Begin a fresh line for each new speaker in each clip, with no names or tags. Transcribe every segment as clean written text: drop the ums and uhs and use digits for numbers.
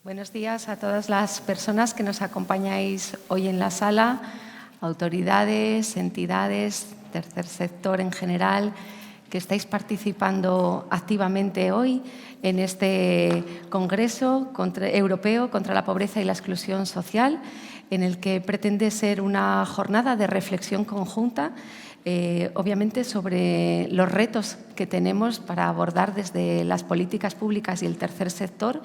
Buenos días a todas las personas que nos acompañáis hoy en la sala, autoridades, entidades, tercer sector en general, que estáis participando activamente hoy en este Congreso Europeo contra la Pobreza y la Exclusión Social, en el que pretende ser una jornada de reflexión conjunta, obviamente sobre los retos que tenemos para abordar desde las políticas públicas y el tercer sector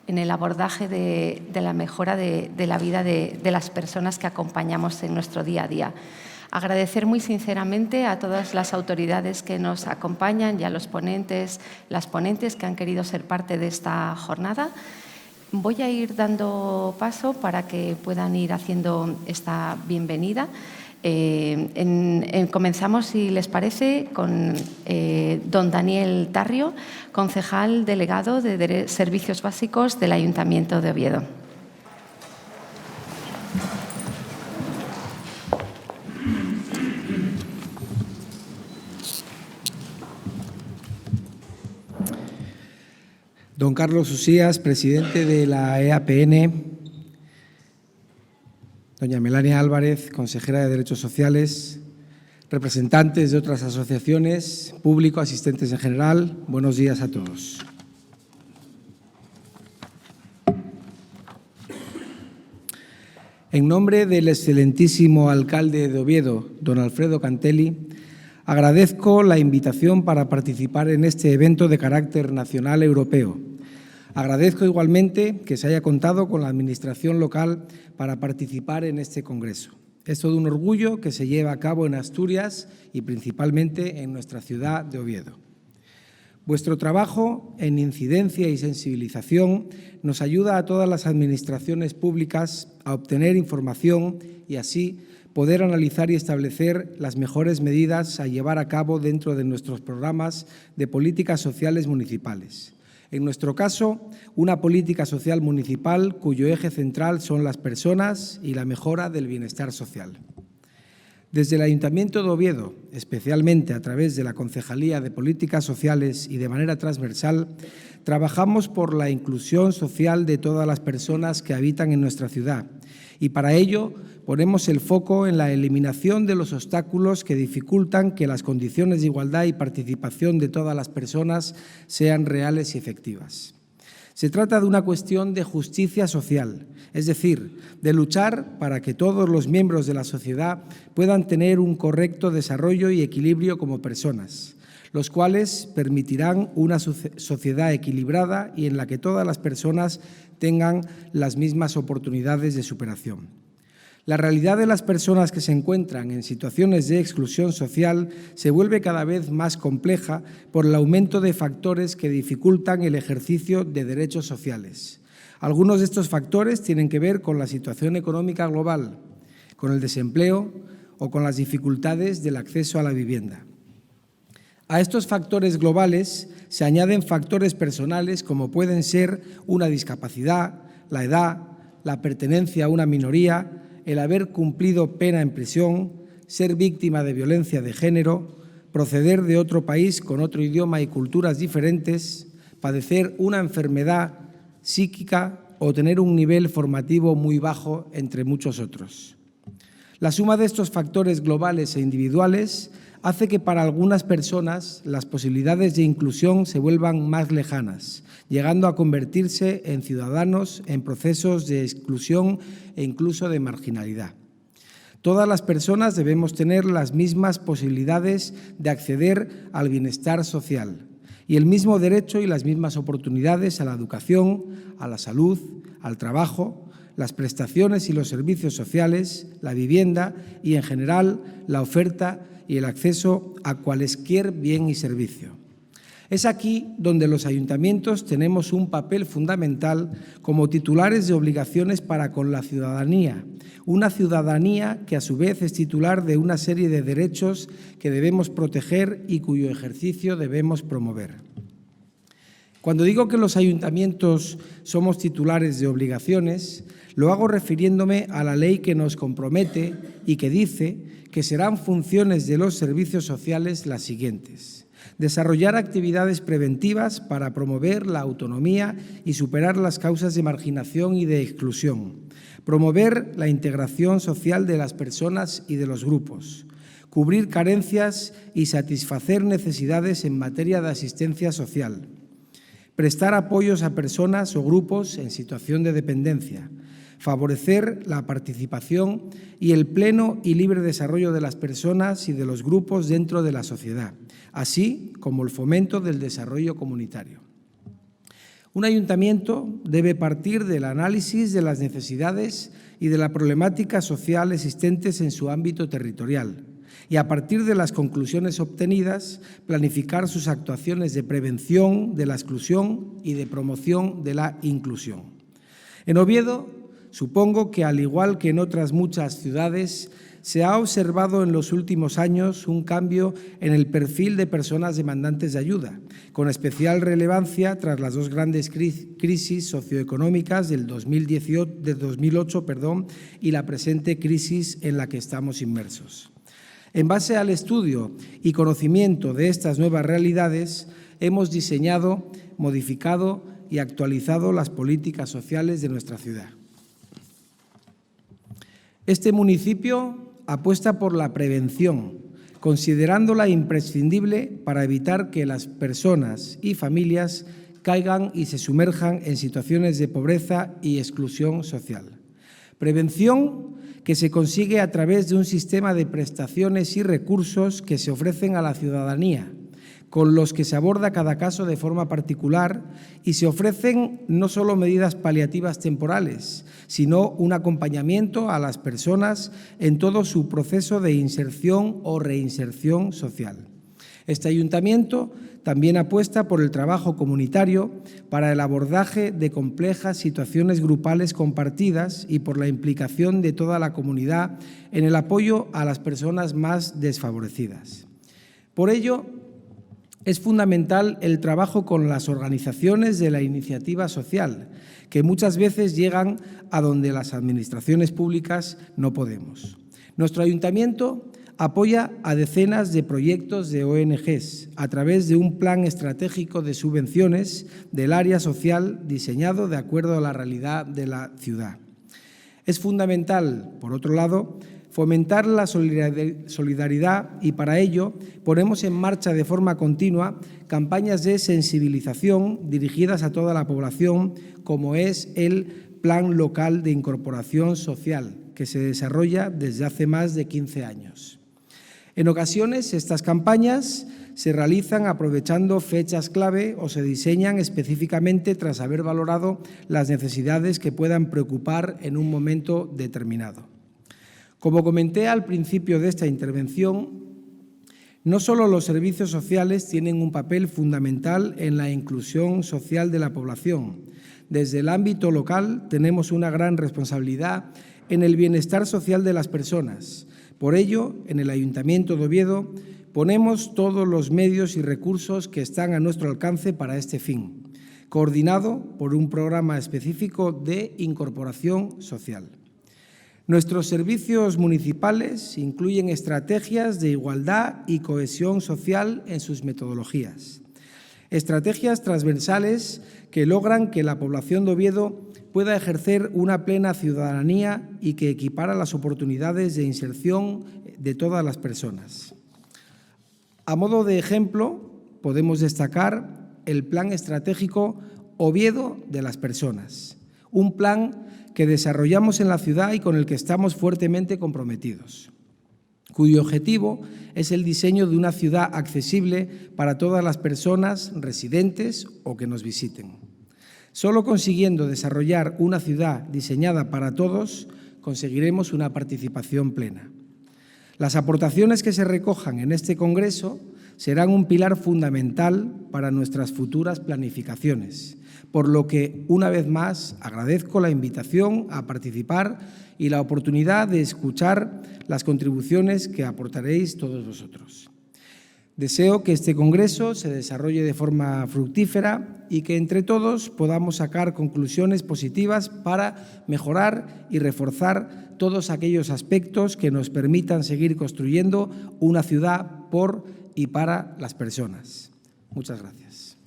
en el abordaje de la mejora de la vida de las personas que acompañamos en nuestro día a día. Agradecer muy sinceramente a todas las autoridades que nos acompañan y a los ponentes, las ponentes que han querido ser parte de esta jornada. Voy a ir dando paso para que puedan ir haciendo esta bienvenida. Comenzamos, si les parece, con don Daniel Tarrio, concejal delegado de Servicios Básicos del Ayuntamiento de Oviedo.
Don Carlos Usías, presidente de la EAPN, doña Melania Álvarez, consejera de Derechos Sociales, representantes de otras asociaciones, público, asistentes en general, buenos días a todos. En nombre del excelentísimo alcalde de Oviedo, don Alfredo Cantelli, agradezco la invitación para participar en este evento de carácter nacional europeo. Agradezco igualmente que se haya contado con la Administración local para participar en este congreso. Es todo un orgullo que se lleve a cabo en Asturias y principalmente en nuestra ciudad de Oviedo. Vuestro trabajo en incidencia y sensibilización nos ayuda a todas las administraciones públicas a obtener información y así poder analizar y establecer las mejores medidas a llevar a cabo dentro de nuestros programas de políticas sociales municipales. En nuestro caso, una política social municipal cuyo eje central son las personas y la mejora del bienestar social. Desde el Ayuntamiento de Oviedo, especialmente a través de la Concejalía de Políticas Sociales y de manera transversal, trabajamos por la inclusión social de todas las personas que habitan en nuestra ciudad y para ello ponemos el foco en la eliminación de los obstáculos que dificultan que las condiciones de igualdad y participación de todas las personas sean reales y efectivas. Se trata de una cuestión de justicia social, es decir, de luchar para que todos los miembros de la sociedad puedan tener un correcto desarrollo y equilibrio como personas, los cuales permitirán una sociedad equilibrada y en la que todas las personas tengan las mismas oportunidades de superación. La realidad de las personas que se encuentran en situaciones de exclusión social se vuelve cada vez más compleja por el aumento de factores que dificultan el ejercicio de derechos sociales. Algunos de estos factores tienen que ver con la situación económica global, con el desempleo o con las dificultades del acceso a la vivienda. A estos factores globales se añaden factores personales como pueden ser una discapacidad, la edad, la pertenencia a una minoría, el haber cumplido pena en prisión, ser víctima de violencia de género, proceder de otro país con otro idioma y culturas diferentes, padecer una enfermedad psíquica o tener un nivel formativo muy bajo, entre muchos otros. La suma de estos factores globales e individuales hace que para algunas personas las posibilidades de inclusión se vuelvan más lejanas, llegando a convertirse en ciudadanos en procesos de exclusión e incluso de marginalidad. Todas las personas debemos tener las mismas posibilidades de acceder al bienestar social y el mismo derecho y las mismas oportunidades a la educación, a la salud, al trabajo, las prestaciones y los servicios sociales, la vivienda y, en general, la oferta y el acceso a cualesquier bien y servicio. Es aquí donde los ayuntamientos tenemos un papel fundamental como titulares de obligaciones para con la ciudadanía, una ciudadanía que a su vez es titular de una serie de derechos que debemos proteger y cuyo ejercicio debemos promover. Cuando digo que los ayuntamientos somos titulares de obligaciones, lo hago refiriéndome a la ley que nos compromete y que dice que serán funciones de los servicios sociales las siguientes: Desarrollar actividades preventivas para promover la autonomía y superar las causas de marginación y de exclusión. Promover la integración social de las personas y de los grupos. Cubrir carencias y satisfacer necesidades en materia de asistencia social. Prestar apoyos a personas o grupos en situación de dependencia. Favorecer la participación y el pleno y libre desarrollo de las personas y de los grupos dentro de la sociedad, así como el fomento del desarrollo comunitario. Un ayuntamiento debe partir del análisis de las necesidades y de la problemática social existentes en su ámbito territorial y, a partir de las conclusiones obtenidas, planificar sus actuaciones de prevención de la exclusión y de promoción de la inclusión. En Oviedo, supongo que, al igual que en otras muchas ciudades, se ha observado en los últimos años un cambio en el perfil de personas demandantes de ayuda, con especial relevancia tras las dos grandes crisis socioeconómicas del 2008 y la presente crisis en la que estamos inmersos. En base al estudio y conocimiento de estas nuevas realidades, hemos diseñado, modificado y actualizado las políticas sociales de nuestra ciudad. Este municipio apuesta por la prevención, considerándola imprescindible para evitar que las personas y familias caigan y se sumerjan en situaciones de pobreza y exclusión social. Prevención que se consigue a través de un sistema de prestaciones y recursos que se ofrecen a la ciudadanía, con los que se aborda cada caso de forma particular y se ofrecen no solo medidas paliativas temporales, sino un acompañamiento a las personas en todo su proceso de inserción o reinserción social. Este ayuntamiento también apuesta por el trabajo comunitario para el abordaje de complejas situaciones grupales compartidas y por la implicación de toda la comunidad en el apoyo a las personas más desfavorecidas. Por ello, es fundamental el trabajo con las organizaciones de la iniciativa social, que muchas veces llegan a donde las administraciones públicas no podemos. Nuestro ayuntamiento apoya a decenas de proyectos de ONGs a través de un plan estratégico de subvenciones del área social diseñado de acuerdo a la realidad de la ciudad. Es fundamental, por otro lado, fomentar la solidaridad y, para ello, ponemos en marcha de forma continua campañas de sensibilización dirigidas a toda la población, como es el Plan Local de Incorporación Social, que se desarrolla desde hace más de 15 años. En ocasiones, estas campañas se realizan aprovechando fechas clave o se diseñan específicamente tras haber valorado las necesidades que puedan preocupar en un momento determinado. Como comenté al principio de esta intervención, no solo los servicios sociales tienen un papel fundamental en la inclusión social de la población. Desde el ámbito local tenemos una gran responsabilidad en el bienestar social de las personas. Por ello, en el Ayuntamiento de Oviedo ponemos todos los medios y recursos que están a nuestro alcance para este fin, coordinado por un programa específico de incorporación social. Nuestros servicios municipales incluyen estrategias de igualdad y cohesión social en sus metodologías. Estrategias transversales que logran que la población de Oviedo pueda ejercer una plena ciudadanía y que equipara las oportunidades de inserción de todas las personas. A modo de ejemplo, podemos destacar el Plan Estratégico Oviedo de las Personas, un plan que desarrollamos en la ciudad y con el que estamos fuertemente comprometidos, cuyo objetivo es el diseño de una ciudad accesible para todas las personas residentes o que nos visiten. Solo consiguiendo desarrollar una ciudad diseñada para todos, conseguiremos una participación plena. Las aportaciones que se recojan en este Congreso serán un pilar fundamental para nuestras futuras planificaciones, por lo que, una vez más, agradezco la invitación a participar y la oportunidad de escuchar las contribuciones que aportaréis todos vosotros. Deseo que este Congreso se desarrolle de forma fructífera y que entre todos podamos sacar conclusiones positivas para mejorar y reforzar todos aquellos aspectos que nos permitan seguir construyendo una ciudad por y para las personas. Muchas gracias.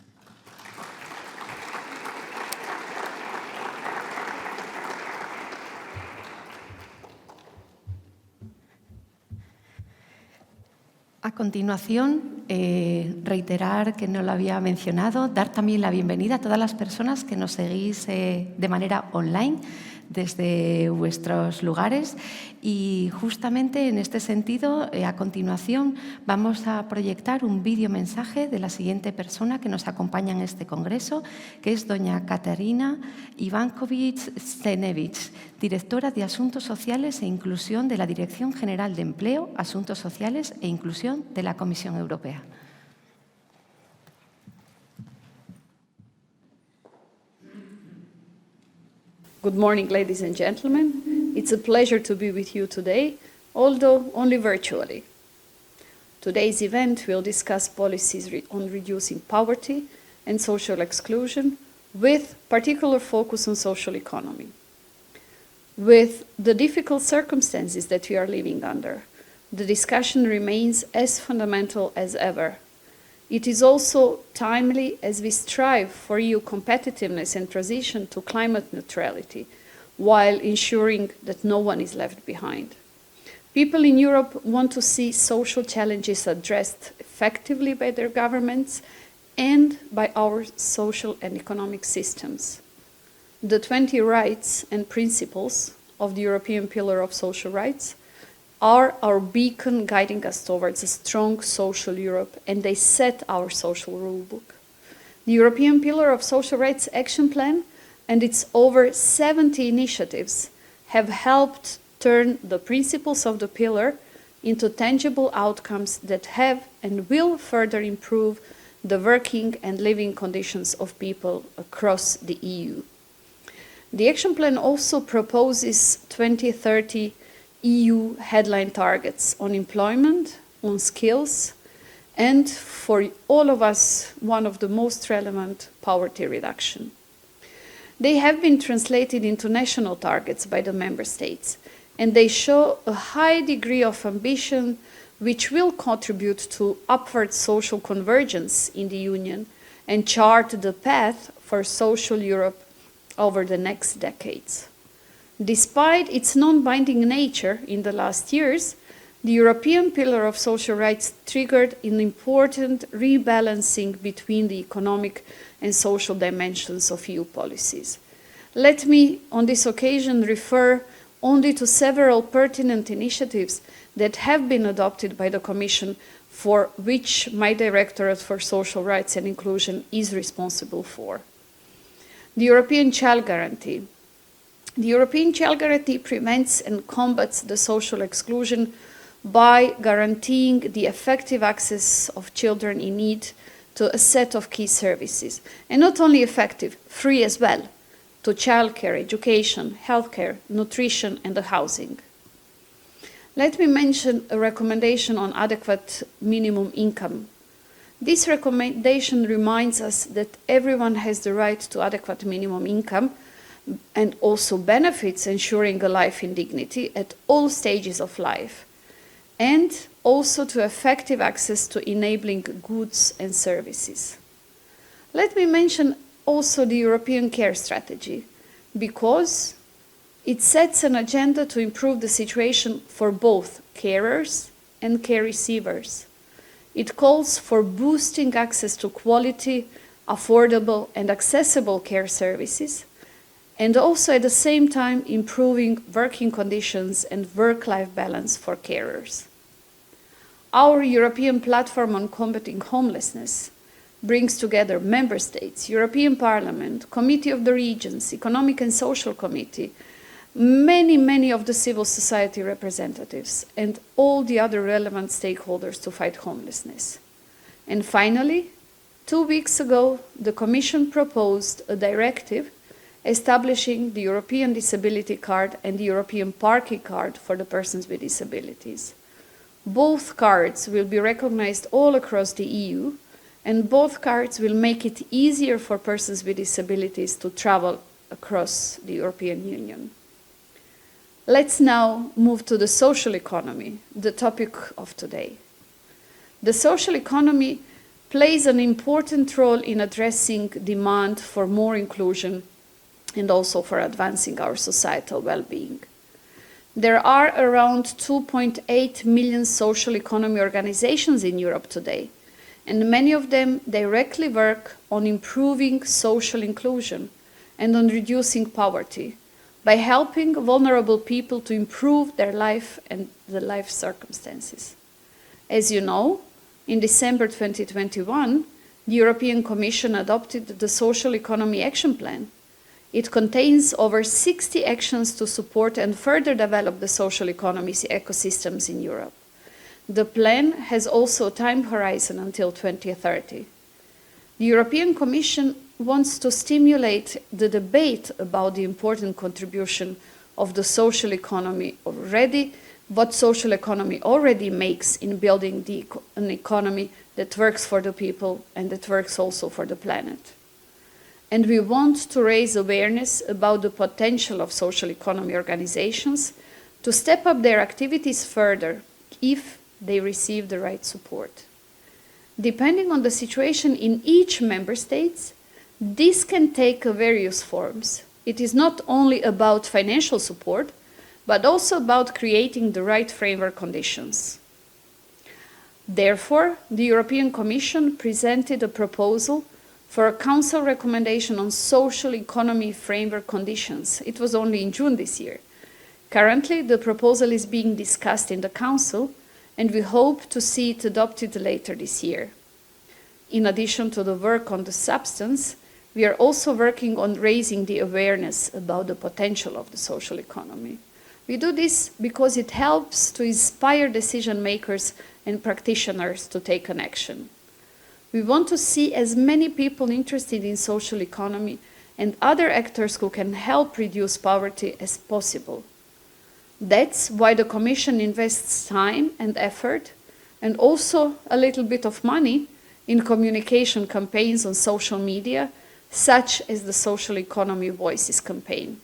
A continuación, reiterar que no lo había mencionado, dar también la bienvenida a todas las personas que nos seguís de manera online desde vuestros lugares y justamente en este sentido, a continuación, vamos a proyectar un vídeo mensaje de la siguiente persona que nos acompaña en este congreso, que es doña Katarina Ivankovic-Stenevich, directora de Asuntos Sociales e Inclusión de la Dirección General de Empleo, Asuntos Sociales e Inclusión de la Comisión Europea.
Good morning, ladies and gentlemen. It's a pleasure to be with you today, although only virtually. Today's event will discuss policies on reducing poverty and social exclusion, with particular focus on social economy. With the difficult circumstances that we are living under, the discussion remains as fundamental as ever. It is also timely as we strive for EU competitiveness and transition to climate neutrality, while ensuring that no one is left behind. People in Europe want to see social challenges addressed effectively by their governments and by our social and economic systems. The 20 rights and principles of the European Pillar of Social Rights are our beacon guiding us towards a strong social Europe, and they set our social rulebook. The European Pillar of Social Rights Action Plan and its over 70 initiatives have helped turn the principles of the pillar into tangible outcomes that have and will further improve the working and living conditions of people across the EU. The Action Plan also proposes 2030 EU headline targets on employment, on skills, and for all of us, one of the most relevant, poverty reduction. They have been translated into national targets by the member states, and they show a high degree of ambition which will contribute to upward social convergence in the Union and chart the path for social Europe over the next decades. Despite its non-binding nature in the last years, the European Pillar of Social Rights triggered an important rebalancing between the economic and social dimensions of EU policies. Let me, on this occasion, refer only to several pertinent initiatives that have been adopted by the Commission, for which my Directorate for Social Rights and Inclusion is responsible for. The European Child Guarantee. The European Child Guarantee prevents and combats the social exclusion by guaranteeing the effective access of children in need to a set of key services. And not only effective, free as well, to childcare, education, healthcare, nutrition, and housing. Let me mention a recommendation on adequate minimum income. This recommendation reminds us that everyone has the right to adequate minimum income and also benefits ensuring a life in dignity at all stages of life, and also to effective access to enabling goods and services. Let me mention also the European Care Strategy, because it sets an agenda to improve the situation for both carers and care receivers. It calls for boosting access to quality, affordable, and accessible care services, and also at the same time improving working conditions and work-life balance for carers. Our European Platform on Combating Homelessness brings together Member States, European Parliament, Committee of the Regions, Economic and Social Committee, many of the civil society representatives, and all the other relevant stakeholders to fight homelessness. And finally, 2 weeks ago, the Commission proposed a directive establishing the European Disability Card and the European Parking Card for the persons with disabilities. Both cards will be recognized all across the EU, and both cards will make it easier for persons with disabilities to travel across the European Union. Let's now move to the social economy, the topic of today. The social economy plays an important role in addressing demand for more inclusion and also for advancing our societal well-being. There are around 2.8 million social economy organizations in Europe today, and many of them directly work on improving social inclusion and on reducing poverty by helping vulnerable people to improve their life and the life circumstances. As you know, in December 2021, the European Commission adopted the Social Economy Action Plan. It contains over 60 actions to support and further develop the social economy ecosystems in Europe. The plan has also a time horizon until 2030. The European Commission wants to stimulate the debate about the important contribution of the social economy already, what social economy already makes in building an economy that works for the people and that works also for the planet. And we want to raise awareness about the potential of social economy organizations to step up their activities further if they receive the right support. Depending on the situation in each member state, this can take various forms. It is not only about financial support, but also about creating the right framework conditions. Therefore, the European Commission presented a proposal for a Council recommendation on social economy framework conditions. It was only in June this year. Currently, the proposal is being discussed in the Council, and we hope to see it adopted later this year. In addition to the work on the substance, we are also working on raising the awareness about the potential of the social economy. We do this because it helps to inspire decision makers and practitioners to take an action. We want to see as many people interested in social economy and other actors who can help reduce poverty as possible. That's why the Commission invests time and effort and also a little bit of money in communication campaigns on social media, such as the Social Economy Voices campaign.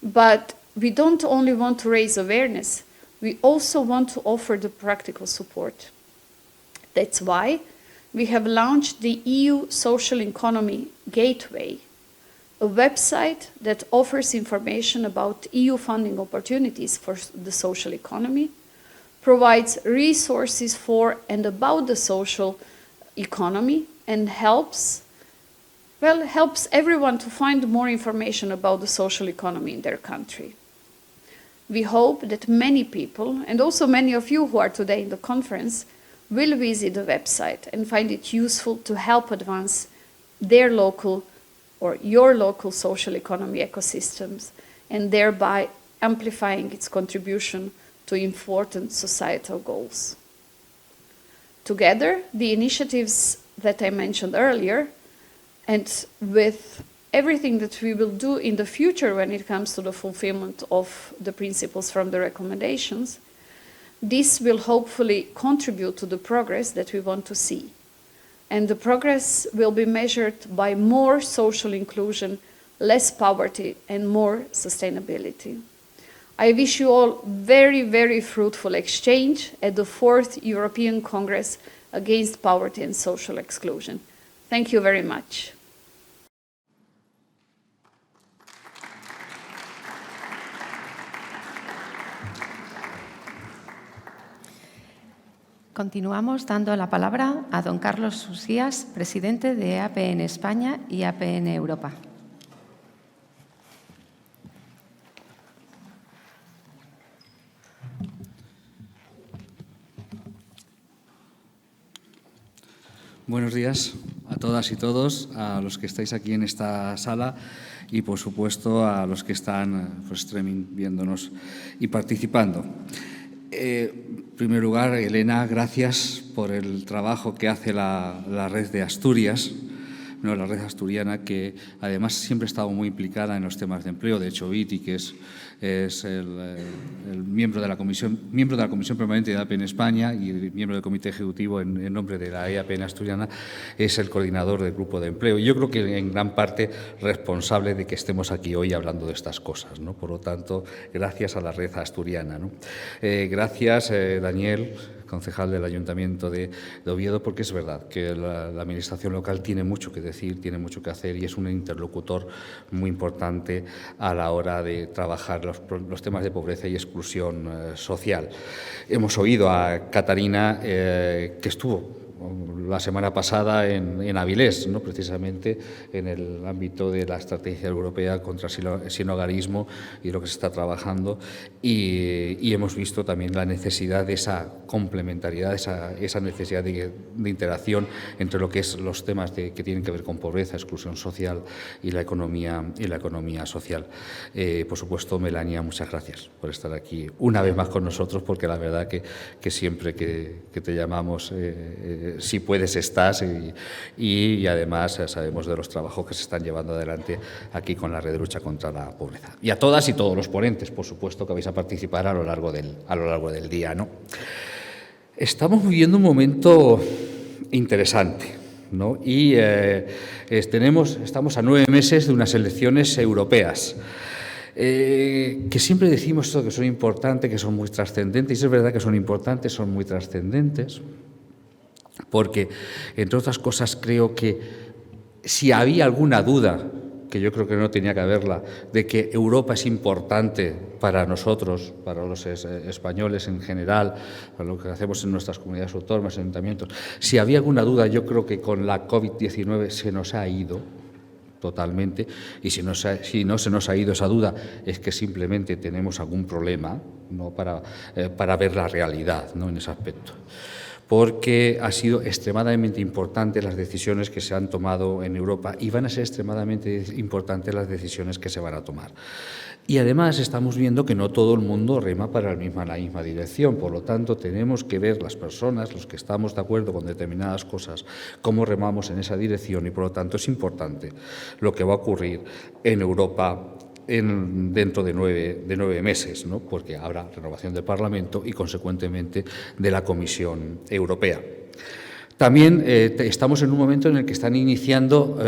But we don't only want to raise awareness, we also want to offer the practical support. That's why we have launched the EU Social Economy Gateway, a website that offers information about EU funding opportunities for the social economy, provides resources for and about the social economy, and helps everyone to find more information about the social economy in their country. We hope that many people, and also many of you who are today in the conference, will visit the website and find it useful to help advance their local or your local social economy ecosystems, and thereby amplifying its contribution to important societal goals. Together, the initiatives that I mentioned earlier, and with everything that we will do in the future when it comes to the fulfillment of the principles from the recommendations, this will hopefully contribute to the progress that we want to see. And the progress will be measured by more social inclusion, less poverty, and more sustainability. I wish you all very, very fruitful exchange at the 4th European Congress Against Poverty and Social Exclusion. Thank you very much.
Continuamos dando la palabra a don Carlos Susías, presidente de APN España y APN Europa.
Buenos días a todas y todos, a los que estáis aquí en esta sala y, por supuesto, a los que están por streaming viéndonos y participando. En primer lugar, Elena, gracias por el trabajo que hace la Red de Asturias, la Red Asturiana, que además siempre ha estado muy implicada en los temas de empleo. De hecho, Viti, que es el miembro de la Comisión Permanente de APN España y el miembro del Comité Ejecutivo en nombre de la EAPN Asturiana, es el coordinador del Grupo de Empleo. Y yo creo que en gran parte responsable de que estemos aquí hoy hablando de estas cosas, ¿no? Por lo tanto, gracias a la Red Asturiana, ¿no? Gracias, Daniel, concejal del Ayuntamiento de Oviedo, porque es verdad que la Administración local tiene mucho que decir, tiene mucho que hacer y es un interlocutor muy importante a la hora de trabajar los temas de pobreza y exclusión social. Hemos oído a Catarina, que estuvo la semana pasada en Avilés, ¿no? Precisamente en el ámbito de la estrategia europea contra el sinhogarismo y lo que se está trabajando, y hemos visto también la necesidad de esa complementariedad, esa necesidad de interacción entre lo que es los temas que tienen que ver con pobreza, exclusión social y la economía social. Por supuesto, Melania, muchas gracias por estar aquí una vez más con nosotros, porque la verdad que siempre que te llamamos, si puedes estás, y además sabemos de los trabajos que se están llevando adelante aquí con la red de lucha contra la pobreza. Y a todas y todos los ponentes, por supuesto, que vais a participar a lo largo del día, ¿no? Estamos viviendo un momento interesante, ¿no? Y estamos a 9 meses de unas elecciones europeas. Que siempre decimos esto, que son importantes, que son muy trascendentes, y es verdad que son importantes, son muy trascendentes, porque, entre otras cosas, creo que si había alguna duda, que yo creo que no tenía que haberla, de que Europa es importante para nosotros, para los españoles en general, para lo que hacemos en nuestras comunidades autónomas, ayuntamientos, si había alguna duda, yo creo que con la COVID-19 se nos ha ido totalmente, y si no se nos ha ido esa duda, es que simplemente tenemos algún problema, ¿no? para ver la realidad, ¿no? En ese aspecto. Porque ha sido extremadamente importante las decisiones que se han tomado en Europa, y van a ser extremadamente importantes las decisiones que se van a tomar. Y además estamos viendo que no todo el mundo rema para la misma dirección, por lo tanto tenemos que ver las personas, los que estamos de acuerdo con determinadas cosas, cómo remamos en esa dirección, y por lo tanto es importante lo que va a ocurrir en Europa dentro de 9 meses, ¿no? Porque habrá renovación del Parlamento y, consecuentemente, de la Comisión Europea. También estamos en un momento en el que están iniciando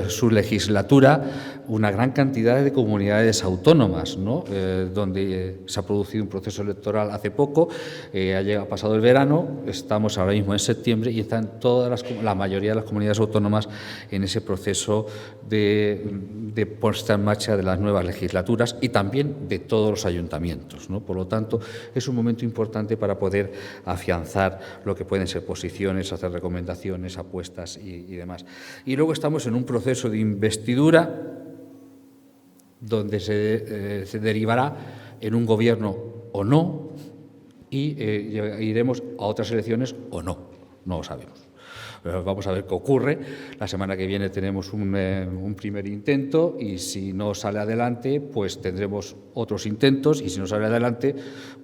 su legislatura una gran cantidad de comunidades autónomas, ¿no? Donde se ha producido un proceso electoral hace poco, ha pasado el verano, estamos ahora mismo en septiembre y están la mayoría de las comunidades autónomas en ese proceso de puesta en marcha de las nuevas legislaturas, y también de todos los ayuntamientos, ¿no? Por lo tanto, es un momento importante para poder afianzar lo que pueden ser posiciones, hacer recomendaciones, apuestas y demás. Y luego estamos en un proceso de investidura donde se derivará en un gobierno o no, y iremos a otras elecciones o no lo sabemos. Vamos a ver qué ocurre. La semana que viene tenemos un primer intento, y si no sale adelante, pues tendremos otros intentos, y si no sale adelante,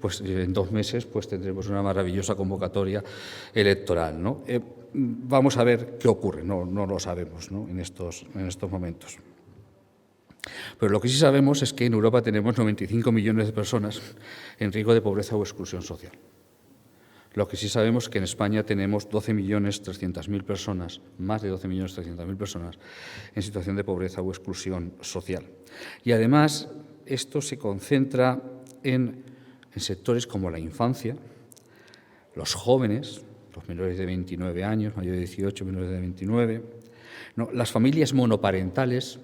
pues en 2 meses pues tendremos una maravillosa convocatoria electoral, ¿no? Vamos a ver qué ocurre, no lo sabemos, ¿no? en estos momentos. Pero lo que sí sabemos es que en Europa tenemos 95 millones de personas en riesgo de pobreza o exclusión social. Lo que sí sabemos es que en España tenemos 12.300.000 personas, más de 12.300.000 personas, en situación de pobreza o exclusión social. Y además, esto se concentra en sectores como la infancia, los jóvenes, los menores de 29 años, mayores de 18, menores de 29, ¿no? Las familias monoparentales,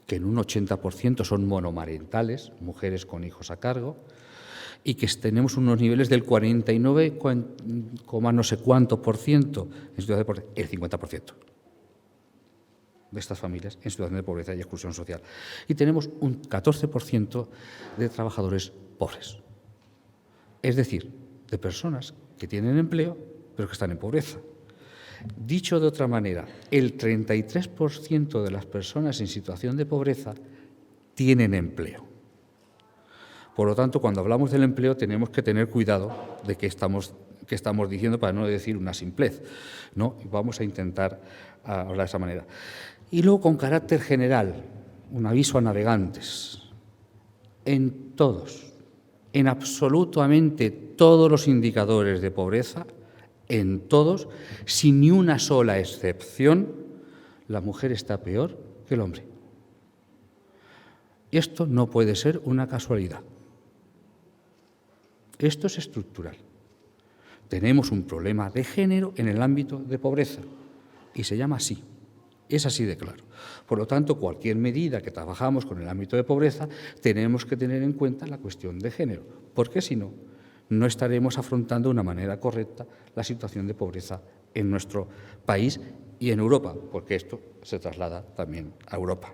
que en un 80% son monomarentales, mujeres con hijos a cargo, y que tenemos unos niveles del 49, no sé cuánto por ciento en situación de pobreza, el 50% de estas familias en situación de pobreza y exclusión social. Y tenemos un 14% de trabajadores pobres, es decir, de personas que tienen empleo pero que están en pobreza. Dicho de otra manera, el 33% de las personas en situación de pobreza tienen empleo. Por lo tanto, cuando hablamos del empleo tenemos que tener cuidado de qué estamos diciendo, para no decir una simplez, ¿no? Vamos a intentar hablar de esa manera. Y luego, con carácter general, un aviso a navegantes. En absolutamente todos los indicadores de pobreza, en todos, sin ni una sola excepción, la mujer está peor que el hombre. Esto no puede ser una casualidad. Esto es estructural. tenemos un problema de género en el ámbito de pobreza y se llama así, es así de claro. Por lo tanto, cualquier medida que trabajamos con el ámbito de pobreza tenemos que tener en cuenta la cuestión de género, porque si no, no estaremos afrontando de una manera correcta la situación de pobreza en nuestro país y en Europa, porque esto se traslada también a Europa.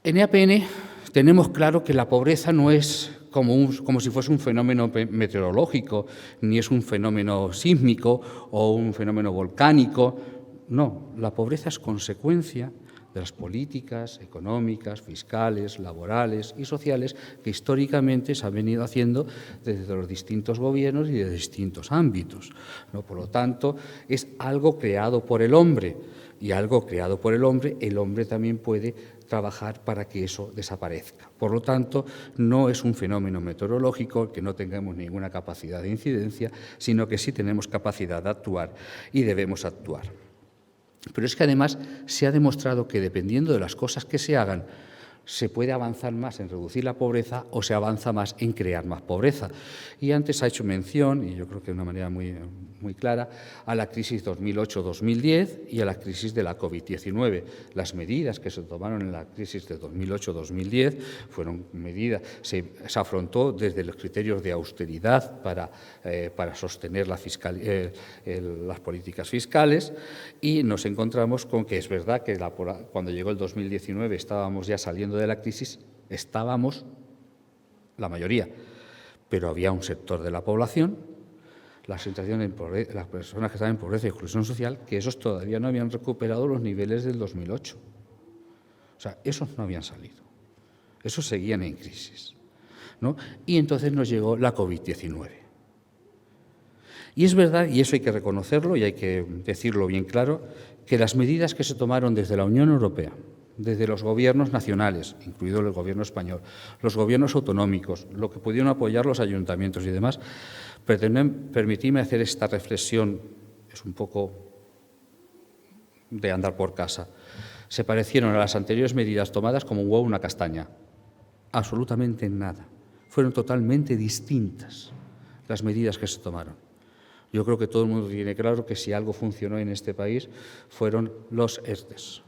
En EAPN tenemos claro que la pobreza no es como si fuese un fenómeno meteorológico, ni es un fenómeno sísmico o un fenómeno volcánico. No, la pobreza es consecuencia de las políticas económicas, fiscales, laborales y sociales que históricamente se han venido haciendo desde los distintos gobiernos y de distintos ámbitos, ¿no? Por lo tanto, es algo creado por el hombre, y algo creado por el hombre también puede trabajar para que eso desaparezca. Por lo tanto, no es un fenómeno meteorológico que no tengamos ninguna capacidad de incidencia, sino que sí tenemos capacidad de actuar y debemos actuar. Pero es que además se ha demostrado que dependiendo de las cosas que se hagan, se puede avanzar más en reducir la pobreza o se avanza más en crear más pobreza. Y antes ha hecho mención, y yo creo que de una manera muy clara, a la crisis 2008-2010 y a la crisis de la COVID-19. Las medidas que se tomaron en la crisis de 2008-2010 fueron medidas, se afrontó desde los criterios de austeridad para sostener las políticas fiscales, y nos encontramos con que es verdad que cuando llegó el 2019 estábamos ya saliendo de la crisis, estábamos la mayoría, pero había un sector de la población, las personas que estaban en pobreza y exclusión social, que esos todavía no habían recuperado los niveles del 2008. O sea, esos no habían salido, esos seguían en crisis, ¿no? Y entonces nos llegó la COVID-19. Y es verdad, y eso hay que reconocerlo y hay que decirlo bien claro, que las medidas que se tomaron desde la Unión Europea, desde los gobiernos nacionales, incluido el gobierno español, los gobiernos autonómicos, lo que pudieron apoyar los ayuntamientos y demás, permitidme hacer esta reflexión, es un poco de andar por casa. Se parecieron a las anteriores medidas tomadas como un huevo o una castaña. Absolutamente nada. Fueron totalmente distintas las medidas que se tomaron. Yo creo que todo el mundo tiene claro que si algo funcionó en este país fueron los ERTEs.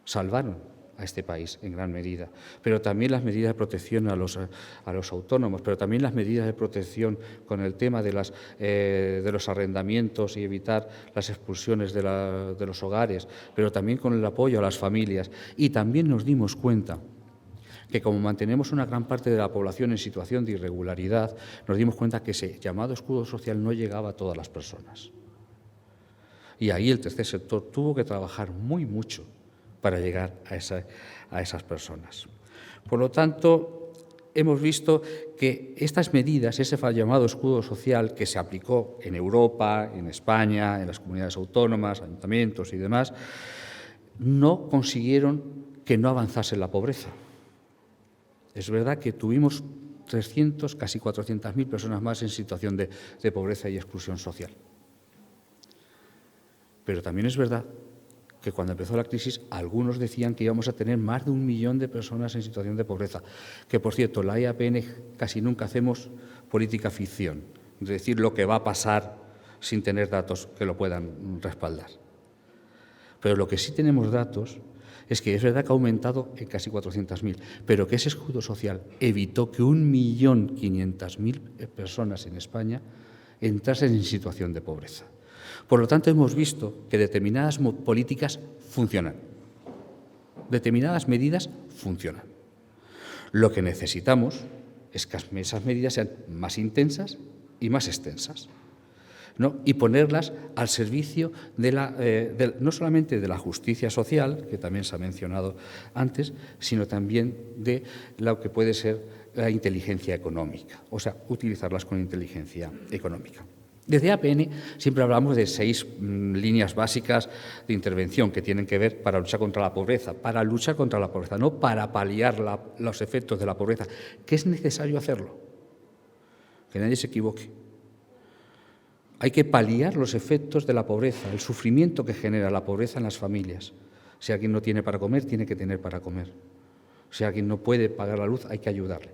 Salvaron a este país en gran medida, pero también las medidas de protección a los autónomos, pero también las medidas de protección con el tema de los arrendamientos y evitar las expulsiones de los hogares, pero también con el apoyo a las familias. Y también nos dimos cuenta que como mantenemos una gran parte de la población en situación de irregularidad, nos dimos cuenta que ese llamado escudo social no llegaba a todas las personas. Y ahí el tercer sector tuvo que trabajar mucho para llegar a esas personas. Por lo tanto, hemos visto que estas medidas, ese llamado escudo social que se aplicó en Europa, en España, en las comunidades autónomas, ayuntamientos y demás, no consiguieron que no avanzase la pobreza. Es verdad que tuvimos 300, casi 400.000 personas más en situación de pobreza y exclusión social. Pero también es verdad que cuando empezó la crisis, algunos decían que íbamos a tener más de 1 millón de personas en situación de pobreza. Que, por cierto, la EAPN casi nunca hacemos política ficción, es decir, lo que va a pasar sin tener datos que lo puedan respaldar. Pero lo que sí tenemos datos es que es verdad que ha aumentado en casi 400.000, pero que ese escudo social evitó que 1.500.000 personas en España entrasen en situación de pobreza. Por lo tanto, hemos visto que determinadas políticas funcionan, determinadas medidas funcionan. Lo que necesitamos es que esas medidas sean más intensas y más extensas, ¿no? Y ponerlas al servicio no solamente de la justicia social, que también se ha mencionado antes, sino también de lo que puede ser la inteligencia económica, o sea, utilizarlas con inteligencia económica. Desde EAPN siempre hablamos de 6 líneas básicas de intervención que tienen que ver para luchar contra la pobreza, no para paliar los efectos de la pobreza, que es necesario hacerlo, que nadie se equivoque. Hay que paliar los efectos de la pobreza, el sufrimiento que genera la pobreza en las familias. Si alguien no tiene para comer, tiene que tener para comer. Si alguien no puede pagar la luz, hay que ayudarle.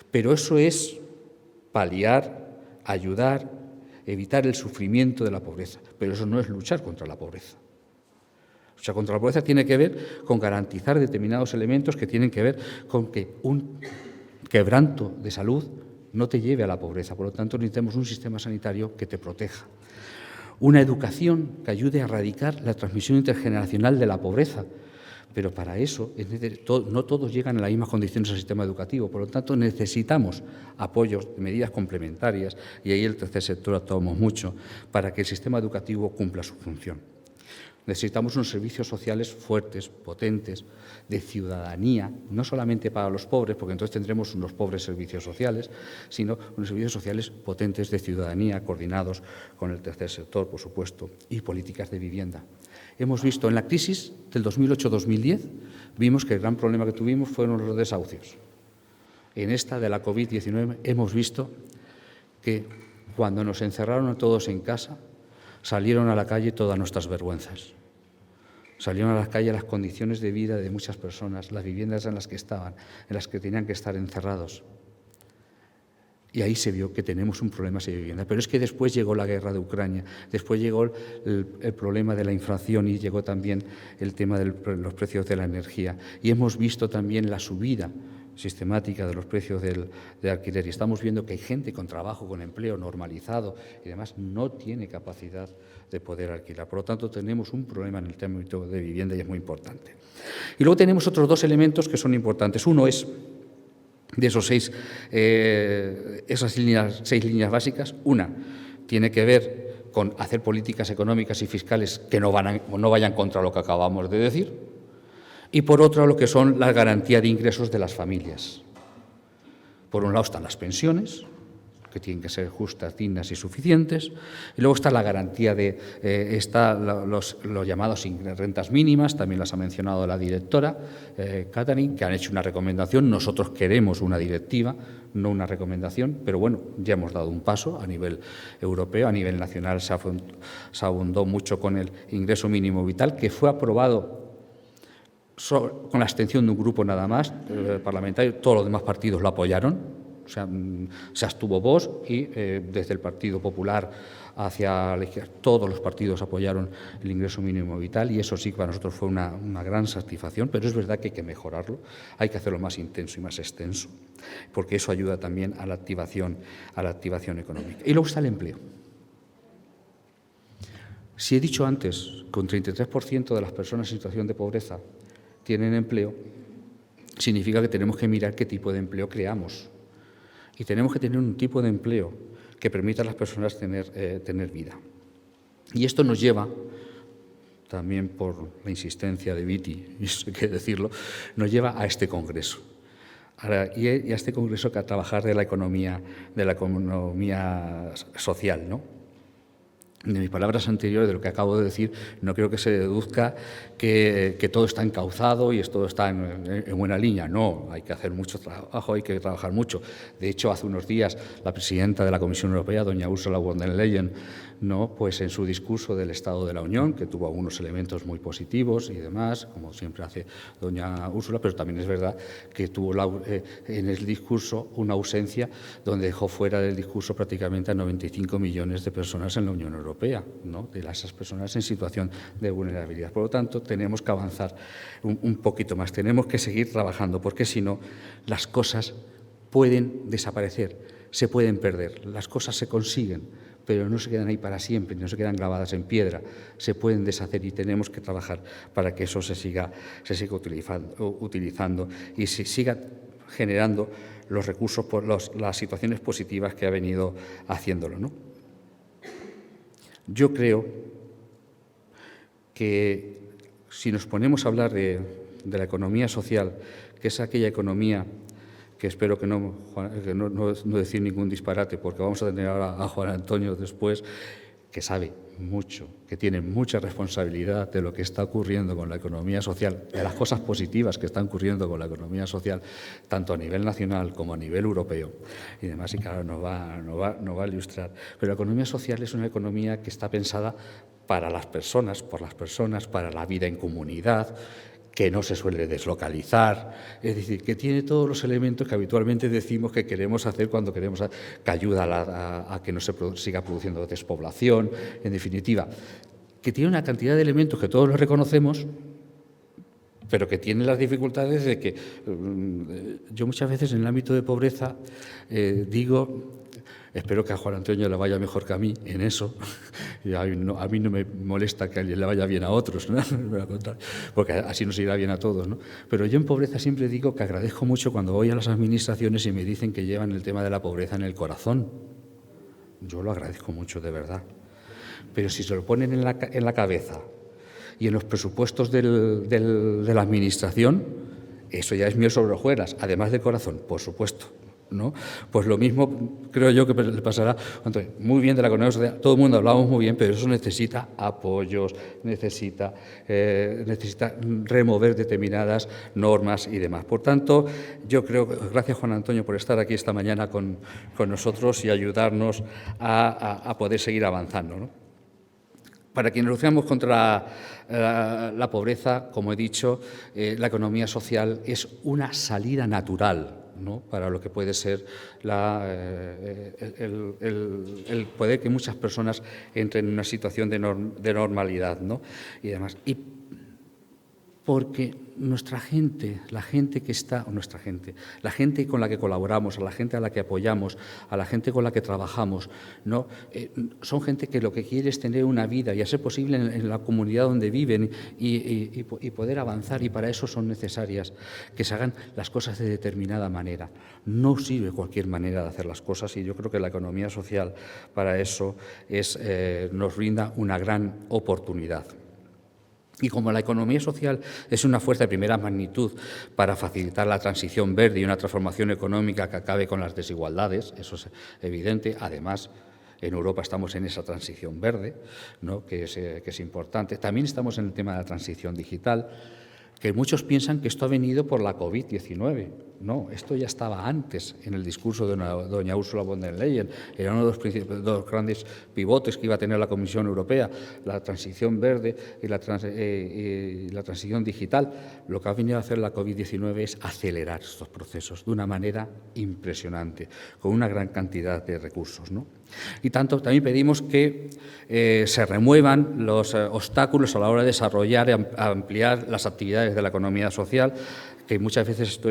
Pero eso es paliar, ayudar, evitar el sufrimiento de la pobreza. Pero eso no es luchar contra la pobreza. Luchar contra la pobreza tiene que ver con garantizar determinados elementos que tienen que ver con que un quebranto de salud no te lleve a la pobreza. Por lo tanto, necesitamos un sistema sanitario que te proteja. Una educación que ayude a erradicar la transmisión intergeneracional de la pobreza. Pero para eso no todos llegan a las mismas condiciones al sistema educativo. Por lo tanto, necesitamos apoyos de medidas complementarias, y ahí el tercer sector actuamos mucho, para que el sistema educativo cumpla su función. Necesitamos unos servicios sociales fuertes, potentes, de ciudadanía, no solamente para los pobres, porque entonces tendremos unos pobres servicios sociales, sino unos servicios sociales potentes de ciudadanía, coordinados con el tercer sector, por supuesto, y políticas de vivienda. Hemos visto en la crisis del 2008-2010, vimos que el gran problema que tuvimos fueron los desahucios. En esta de la COVID-19 hemos visto que cuando nos encerraron a todos en casa, salieron a la calle todas nuestras vergüenzas. Salieron a la calle las condiciones de vida de muchas personas, las viviendas en las que estaban, en las que tenían que estar encerrados. Y ahí se vio que tenemos un problema de vivienda. Pero es que después llegó la guerra de Ucrania, después llegó el problema de la inflación y llegó también el tema de los precios de la energía. Y hemos visto también la subida sistemática de los precios de alquiler. Y estamos viendo que hay gente con trabajo, con empleo normalizado y demás, no tiene capacidad de poder alquilar. Por lo tanto, tenemos un problema en el tema de vivienda y es muy importante. Y luego tenemos otros dos elementos que son importantes. Uno es, de esas seis líneas básicas, una tiene que ver con hacer políticas económicas y fiscales que no vayan contra lo que acabamos de decir, y por otro lo que son la garantía de ingresos de las familias. Por un lado están las pensiones, que tienen que ser justas, dignas y suficientes, y luego está la garantía de los llamados rentas mínimas, también las ha mencionado la directora Catherine, que han hecho una recomendación. Nosotros queremos una directiva, no una recomendación, pero bueno, ya hemos dado un paso a nivel europeo. A nivel nacional se abundó mucho con el ingreso mínimo vital, que fue aprobado con la abstención de un grupo nada más parlamentario. Todos los demás partidos lo apoyaron. O sea, se abstuvo Vox y desde el Partido Popular hacia la izquierda, todos los partidos apoyaron el ingreso mínimo vital, y eso sí que para nosotros fue una gran satisfacción, pero es verdad que hay que mejorarlo, hay que hacerlo más intenso y más extenso, porque eso ayuda también a la activación económica. Y luego está el empleo. Si he dicho antes que un 33% de las personas en situación de pobreza tienen empleo, significa que tenemos que mirar qué tipo de empleo creamos. Y tenemos que tener un tipo de empleo que permita a las personas tener vida. Y esto nos lleva, también por la insistencia de Viti, y eso hay que decirlo, nos lleva a este congreso. Y a este congreso que a trabajar de la economía social, ¿no? De mis palabras anteriores, de lo que acabo de decir, no creo que se deduzca que todo está encauzado y todo está en buena línea. No, hay que hacer mucho trabajo, hay que trabajar mucho. De hecho, hace unos días la presidenta de la Comisión Europea, doña Ursula von der Leyen, pues en su discurso del Estado de la Unión, que tuvo algunos elementos muy positivos y demás, como siempre hace doña Ursula, pero también es verdad que tuvo en el discurso una ausencia donde dejó fuera del discurso prácticamente a 95 millones de personas en la Unión Europea, ¿no? De esas personas en situación de vulnerabilidad. Por lo tanto, tenemos que avanzar un poquito más, tenemos que seguir trabajando, porque si no, las cosas pueden desaparecer, se pueden perder, las cosas se consiguen, pero no se quedan ahí para siempre, no se quedan grabadas en piedra, se pueden deshacer y tenemos que trabajar para que eso se siga utilizando y se siga generando los recursos por las situaciones positivas que ha venido haciéndolo, ¿no? Yo creo que si nos ponemos a hablar de la economía social, que es aquella economía que espero que no decir ningún disparate, porque vamos a tener ahora a Juan Antonio después, que sabe mucho, que tiene mucha responsabilidad de lo que está ocurriendo con la economía social, de las cosas positivas que están ocurriendo con la economía social, tanto a nivel nacional como a nivel europeo y demás, y claro, nos va a ilustrar. Pero la economía social es una economía que está pensada para las personas, por las personas, para la vida en comunidad, que no se suele deslocalizar, es decir, que tiene todos los elementos que habitualmente decimos que queremos hacer cuando queremos que ayuda a que no se siga produciendo despoblación, en definitiva, que tiene una cantidad de elementos que todos los reconocemos, pero que tiene las dificultades de que yo muchas veces en el ámbito de pobreza digo, espero que a Juan Antonio le vaya mejor que a mí en eso, y a mí no me molesta que a alguien le vaya bien a otros, ¿no? Porque así nos irá bien a todos, ¿no? Pero yo en pobreza siempre digo que agradezco mucho cuando voy a las administraciones y me dicen que llevan el tema de la pobreza en el corazón. Yo lo agradezco mucho, de verdad. Pero si se lo ponen en la cabeza y en los presupuestos de la administración, eso ya es miel sobre hojuelas, además de corazón, por supuesto, ¿no? Pues lo mismo creo yo que le pasará. Entonces, muy bien de la economía social, todo el mundo hablamos muy bien, pero eso necesita apoyos, necesita remover determinadas normas y demás. Por tanto, yo creo, gracias Juan Antonio por estar aquí esta mañana con nosotros y ayudarnos a poder seguir avanzando, ¿no? Para quienes luchamos contra la pobreza, como he dicho, la economía social es una salida natural, ¿no?, para lo que puede ser el poder que muchas personas entren en una situación de normalidad, ¿no? Y además, porque nuestra gente, la gente que está, la gente con la que colaboramos, a la gente a la que apoyamos, a la gente con la que trabajamos, ¿no? Son gente que lo que quiere es tener una vida y a ser posible en la comunidad donde viven y poder avanzar, y para eso son necesarias que se hagan las cosas de determinada manera. No sirve cualquier manera de hacer las cosas, y yo creo que la economía social para eso nos brinda una gran oportunidad. Y como la economía social es una fuerza de primera magnitud para facilitar la transición verde y una transformación económica que acabe con las desigualdades, eso es evidente. Además, en Europa estamos en esa transición verde, ¿no?, que es importante. También estamos en el tema de la transición digital, que muchos piensan que esto ha venido por la COVID-19. No, esto ya estaba antes en el discurso de doña Ursula von der Leyen. Era uno de los grandes pivotes que iba a tener la Comisión Europea, la transición verde y la transición digital. Lo que ha venido a hacer la COVID-19 es acelerar estos procesos de una manera impresionante, con una gran cantidad de recursos, ¿no? Y también pedimos que se remuevan los obstáculos a la hora de desarrollar y ampliar las actividades de la economía social, que muchas veces esto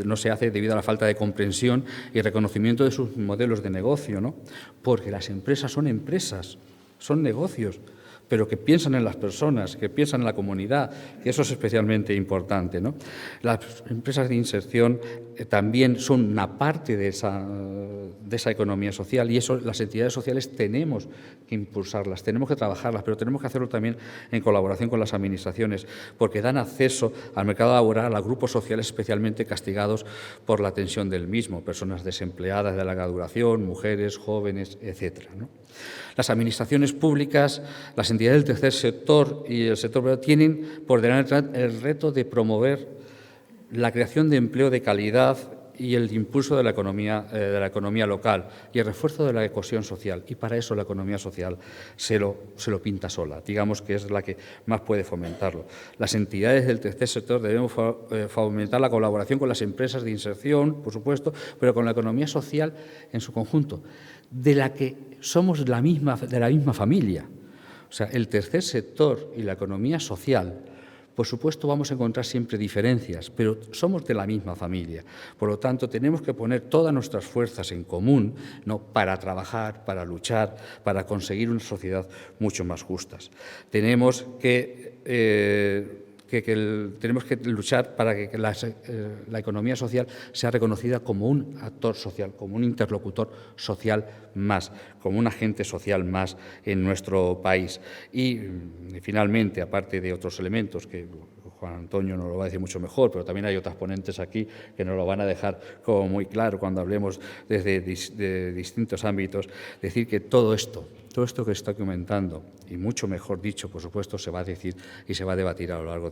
no se hace debido a la falta de comprensión y reconocimiento de sus modelos de negocio, ¿no? Porque las empresas, son negocios, pero que piensan en las personas, que piensan en la comunidad, que eso es especialmente importante, ¿no? Las empresas de inserción también son una parte de esa economía social, y eso las entidades sociales tenemos que impulsarlas, tenemos que trabajarlas, pero tenemos que hacerlo también en colaboración con las administraciones, porque dan acceso al mercado laboral a grupos sociales especialmente castigados por la tensión del mismo, personas desempleadas de larga duración, mujeres, jóvenes, etcétera, ¿no? Las administraciones públicas, las entidades del tercer sector y el sector privado tienen por delante el reto de promover la creación de empleo de calidad y el impulso de la economía local y el refuerzo de la cohesión social. Y para eso la economía social se lo pinta sola, digamos que es la que más puede fomentarlo. Las entidades del tercer sector debemos fomentar la colaboración con las empresas de inserción, por supuesto, pero con la economía social en su conjunto, de la que somos de la misma familia. O sea, el tercer sector y la economía social, por supuesto, vamos a encontrar siempre diferencias, pero somos de la misma familia. Por lo tanto, tenemos que poner todas nuestras fuerzas en común, ¿no?, para trabajar, para luchar, para conseguir una sociedad mucho más justa. Tenemos que luchar para que la economía social sea reconocida como un actor social, como un interlocutor social más, como un agente social más en nuestro país. Y, finalmente, aparte de otros elementos que Juan Antonio nos lo va a decir mucho mejor, pero también hay otras ponentes aquí que nos lo van a dejar como muy claro cuando hablemos de distintos ámbitos, decir que todo esto que está comentando, y mucho mejor dicho, por supuesto, se va a decir y se va a debatir a lo largo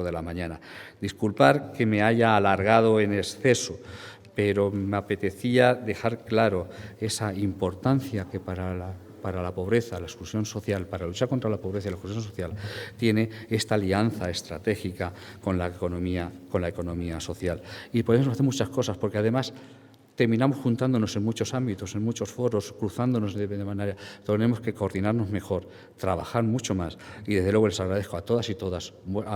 de la mañana. Disculpar que me haya alargado en exceso, pero me apetecía dejar claro esa importancia que para para la pobreza, la exclusión social, para luchar contra la pobreza y la exclusión social, tiene esta alianza estratégica con la economía social. Y podemos hacer muchas cosas, porque además terminamos juntándonos en muchos ámbitos, en muchos foros, cruzándonos de manera. Tenemos que coordinarnos mejor, trabajar mucho más. Y desde luego les agradezco a todas y todas,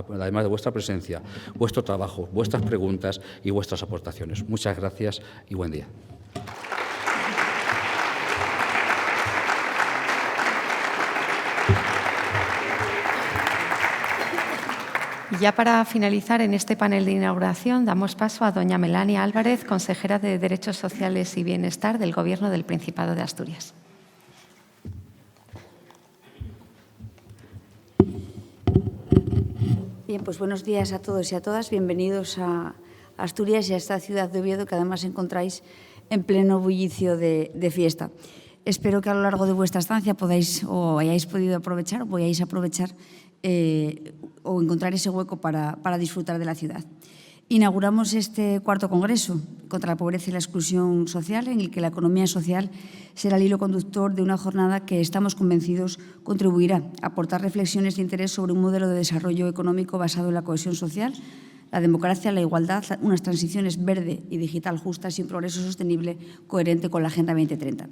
además de vuestra presencia, vuestro trabajo, vuestras preguntas y vuestras aportaciones. Muchas gracias y buen día.
Y ya para finalizar en este panel de inauguración, damos paso a doña Melania Álvarez, consejera de Derechos Sociales y Bienestar del Gobierno del Principado de Asturias.
Bien, pues buenos días a todos y a todas. Bienvenidos a Asturias y a esta ciudad de Oviedo que además encontráis en pleno bullicio de fiesta. Espero que a lo largo de vuestra estancia podáis o hayáis podido aprovechar o podáis aprovechar o encontrar ese hueco para disfrutar de la ciudad. Inauguramos este cuarto congreso contra la pobreza y la exclusión social, en el que la economía social será el hilo conductor de una jornada que estamos convencidos contribuirá a aportar reflexiones de interés sobre un modelo de desarrollo económico basado en la cohesión social, la democracia, la igualdad, unas transiciones verde y digital justas y un progreso sostenible coherente con la Agenda 2030.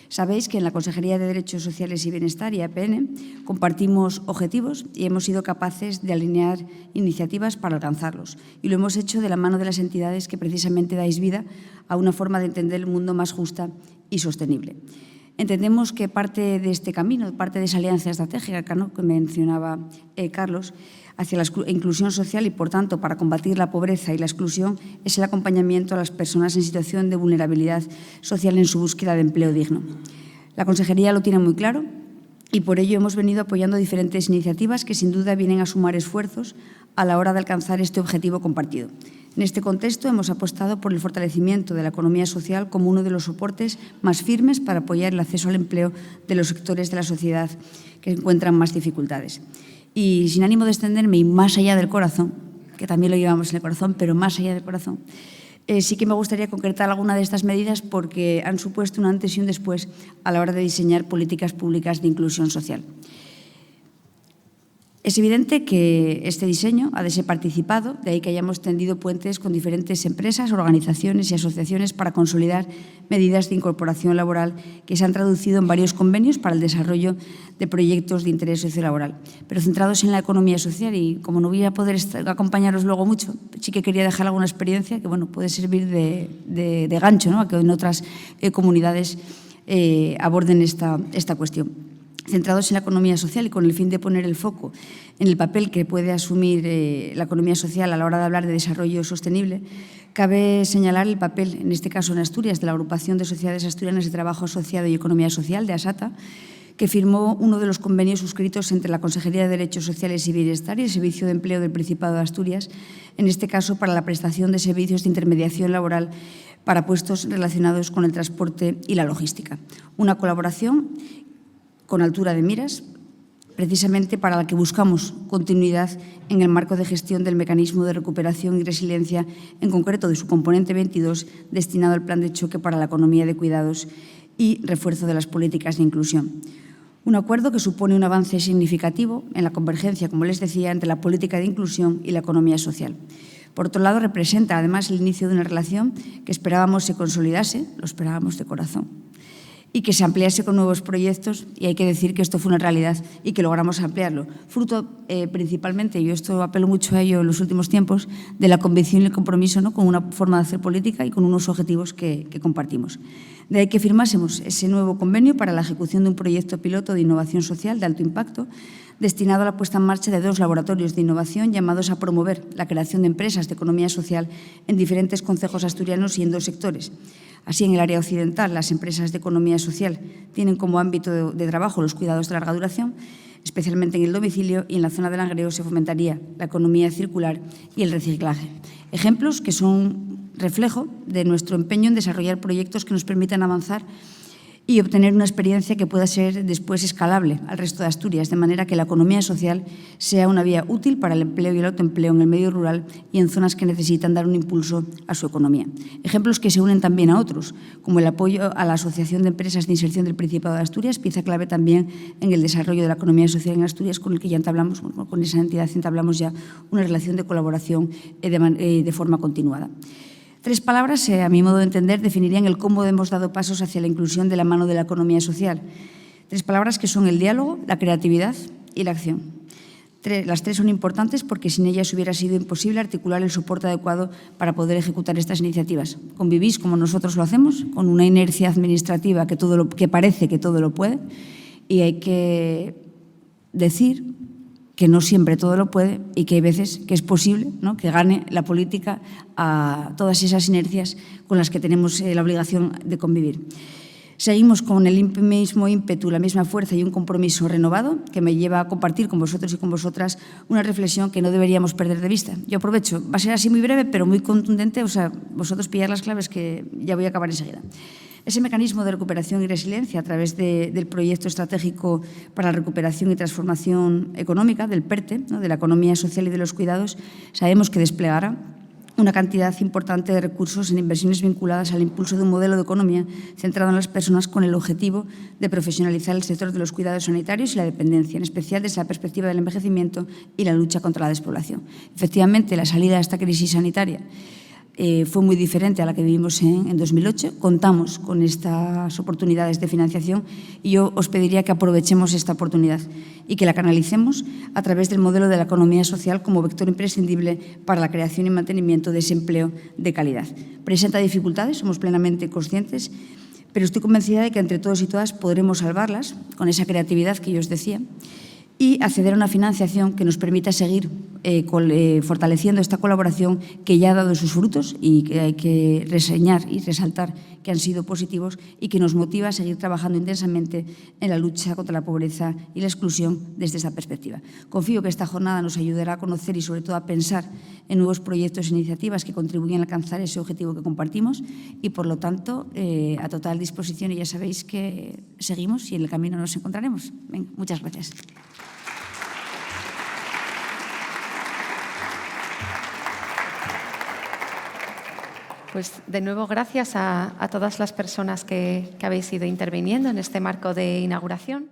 Sabéis que en la Consejería de Derechos Sociales y Bienestar y APN compartimos objetivos y hemos sido capaces de alinear iniciativas para alcanzarlos. Y lo hemos hecho de la mano de las entidades que precisamente dais vida a una forma de entender el mundo más justa y sostenible. Entendemos que parte de este camino, parte de esa alianza estratégica, ¿no?, que mencionaba Carlos, hacia la inclusión social y, por tanto, para combatir la pobreza y la exclusión, es el acompañamiento a las personas en situación de vulnerabilidad social en su búsqueda de empleo digno. La Consejería lo tiene muy claro y por ello hemos venido apoyando diferentes iniciativas que sin duda vienen a sumar esfuerzos a la hora de alcanzar este objetivo compartido. En este contexto hemos apostado por el fortalecimiento de la economía social como uno de los soportes más firmes para apoyar el acceso al empleo de los sectores de la sociedad que encuentran más dificultades. Y sin ánimo de extenderme y más allá del corazón, que también lo llevamos en el corazón, pero más allá del corazón, sí que me gustaría concretar alguna de estas medidas porque han supuesto un antes y un después a la hora de diseñar políticas públicas de inclusión social. Es evidente que este diseño ha de ser participado, de ahí que hayamos tendido puentes con diferentes empresas, organizaciones y asociaciones para consolidar medidas de incorporación laboral que se han traducido en varios convenios para el desarrollo de proyectos de interés sociolaboral, pero centrados en la economía social. Y como no voy a poder acompañaros luego mucho, sí que quería dejar alguna experiencia que puede servir de gancho, ¿no?, a que en otras comunidades aborden esta cuestión. Centrados en la economía social y con el fin de poner el foco en el papel que puede asumir la economía social a la hora de hablar de desarrollo sostenible, cabe señalar el papel, en este caso en Asturias, de la Agrupación de Sociedades Asturianas de Trabajo Asociado y Economía Social, de ASATA, que firmó uno de los convenios suscritos entre la Consejería de Derechos Sociales y Bienestar y el Servicio de Empleo del Principado de Asturias, en este caso para la prestación de servicios de intermediación laboral para puestos relacionados con el transporte y la logística. Una colaboración con altura de miras, precisamente para la que buscamos continuidad en el marco de gestión del mecanismo de recuperación y resiliencia, en concreto de su componente 22, destinado al plan de choque para la economía de cuidados y refuerzo de las políticas de inclusión. Un acuerdo que supone un avance significativo en la convergencia, como les decía, entre la política de inclusión y la economía social. Por otro lado, representa además el inicio de una relación que esperábamos se consolidase, lo esperábamos de corazón, y que se ampliase con nuevos proyectos, y hay que decir que esto fue una realidad y que logramos ampliarlo. Fruto principalmente, yo esto apelo mucho a ello en los últimos tiempos, de la convicción y el compromiso, ¿no?, con una forma de hacer política y con unos objetivos que compartimos. De ahí que firmásemos ese nuevo convenio para la ejecución de un proyecto piloto de innovación social de alto impacto, destinado a la puesta en marcha de 2 laboratorios de innovación llamados a promover la creación de empresas de economía social en diferentes concejos asturianos y en 2 sectores. Así, en el área occidental, las empresas de economía social tienen como ámbito de trabajo los cuidados de larga duración, especialmente en el domicilio, y en la zona de Langreo se fomentaría la economía circular y el reciclaje. Ejemplos que son reflejo de nuestro empeño en desarrollar proyectos que nos permitan avanzar y obtener una experiencia que pueda ser después escalable al resto de Asturias, de manera que la economía social sea una vía útil para el empleo y el autoempleo en el medio rural y en zonas que necesitan dar un impulso a su economía. Ejemplos que se unen también a otros, como el apoyo a la Asociación de Empresas de Inserción del Principado de Asturias, pieza clave también en el desarrollo de la economía social en Asturias, con el que ya entablamos, con esa entidad entablamos ya una relación de colaboración de forma continuada. 3 palabras, a mi modo de entender, definirían el cómo hemos dado pasos hacia la inclusión de la mano de la economía social. 3 palabras que son el diálogo, la creatividad y la acción. Las 3 son importantes porque sin ellas hubiera sido imposible articular el soporte adecuado para poder ejecutar estas iniciativas. Convivís como nosotros lo hacemos, con una inercia administrativa que parece que todo lo puede, y hay que decir que no siempre todo lo puede y que hay veces que es posible, ¿no?, que gane la política a todas esas inercias con las que tenemos la obligación de convivir. Seguimos con el mismo ímpetu, la misma fuerza y un compromiso renovado que me lleva a compartir con vosotros y con vosotras una reflexión que no deberíamos perder de vista. Yo aprovecho, va a ser así muy breve, pero muy contundente, o sea, vosotros pillar las claves que ya voy a acabar enseguida. Ese mecanismo de recuperación y resiliencia a través del proyecto estratégico para la recuperación y transformación económica, del PERTE, ¿no?, de la economía social y de los cuidados, sabemos que desplegará una cantidad importante de recursos en inversiones vinculadas al impulso de un modelo de economía centrado en las personas con el objetivo de profesionalizar el sector de los cuidados sanitarios y la dependencia, en especial desde la perspectiva del envejecimiento y la lucha contra la despoblación. Efectivamente, la salida de esta crisis sanitaria fue muy diferente a la que vivimos en 2008. Contamos con estas oportunidades de financiación y yo os pediría que aprovechemos esta oportunidad y que la canalicemos a través del modelo de la economía social como vector imprescindible para la creación y mantenimiento de ese empleo de calidad. Presenta dificultades, somos plenamente conscientes, pero estoy convencida de que entre todos y todas podremos salvarlas con esa creatividad que yo os decía y acceder a una financiación que nos permita seguir fortaleciendo esta colaboración que ya ha dado sus frutos y que hay que reseñar y resaltar que han sido positivos y que nos motiva a seguir trabajando intensamente en la lucha contra la pobreza y la exclusión desde esta perspectiva. Confío que esta jornada nos ayudará a conocer y sobre todo a pensar en nuevos proyectos e iniciativas que contribuyan a alcanzar ese objetivo que compartimos y, por lo tanto, a total disposición, y ya sabéis que seguimos y en el camino nos encontraremos. Venga, muchas gracias.
Pues de nuevo, gracias a todas las personas que habéis ido interviniendo en este marco de inauguración.